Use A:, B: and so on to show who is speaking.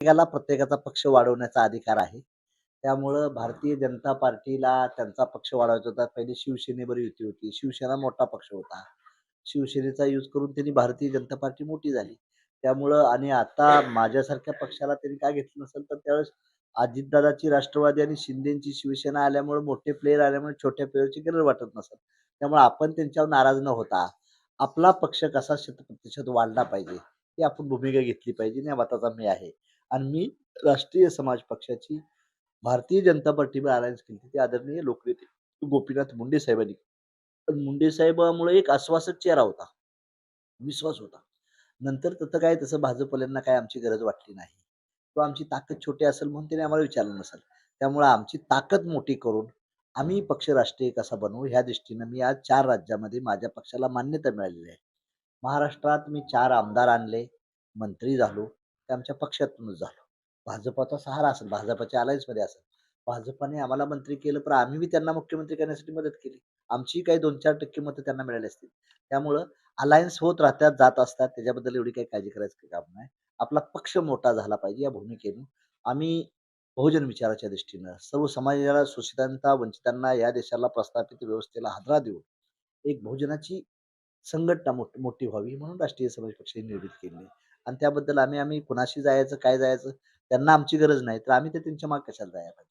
A: प्रत्येकाला प्रत्येकाचा पक्ष वाढवण्याचा अधिकार आहे. त्यामुळं भारतीय जनता पार्टीला त्यांचा पक्ष वाढवायचा होता. पहिले शिवसेनेवर युती होती. शिवसेना मोठा पक्ष होता. शिवसेनेचा यूज करून त्यांनी भारतीय जनता पार्टी मोठी झाली. त्यामुळं आणि आता माझ्यासारख्या पक्षाला त्यांनी का घेतलं नसेल, तर त्यावेळेस अजितदादाची राष्ट्रवादी आणि शिंदेची शिवसेना आल्यामुळे मोठे प्लेयर आल्यामुळे छोट्या प्लेयरची गरज वाटत नसेल. त्यामुळे आपण त्यांच्यावर नाराज न होता, आपला पक्ष कसा शतप्रतिशत वाढला पाहिजे, ही आपण भूमिका घेतली पाहिजे. या मताचा मी आहे. आणि मी राष्ट्रीय समाज पक्षाची भारतीय जनता पार्टीवर अलायन्स केली ते आदरणीय लोकनेते गोपीनाथ मुंडे साहेबांनी. पण मुंडे साहेबामुळे एक आश्वासक चेहरा होता, विश्वास होता. नंतर तसं काय तसं भाजपवाल्यांना काय आमची गरज वाटली नाही किंवा आमची ताकद छोटी असेल म्हणून त्याने आम्हाला विचारलं नसेल. त्यामुळे आमची ताकद मोठी करून आम्ही पक्ष राष्ट्रीय कसा बनवू ह्या दृष्टीनं मी आज 4 राज्यामध्ये माझ्या पक्षाला मान्यता मिळालेली आहे. महाराष्ट्रात मी 4 आमदार आणले, मंत्री झालो, ते आमच्या पक्षातूनच झालो. भाजपचा सहारा असेल, भाजपच्या अलायन्समध्ये असेल. भाजपने आम्हाला मंत्री केलं, पण आम्ही बी त्यांना मुख्यमंत्री करण्यासाठी मदत केली. आमची काही 2-4% मतं त्यांना मिळाली असतील. त्यामुळं अलायन्स होत राहतात, जात असतात. त्याच्याबद्दल एवढी काही काळजी करायचं काम नाही. आपला पक्ष मोठा झाला पाहिजे या भूमिकेने आम्ही बहुजन विचाराच्या दृष्टीनं सर्व समाजाला, शोषितांना, वंचितांना या देशाला प्रस्थापित व्यवस्थेला हादरा देऊन एक बहुजनाची संघटना मोठी व्हावी म्हणून राष्ट्रीय समाज पक्ष निर्मित केली आहे. आणि त्याबद्दल आम्ही आम्ही कुणाशी जायचं, काय जायचं, त्यांना आमची गरज नाही, तर आम्ही तर त्यांच्या मागे कशाला जायला पाहिजे.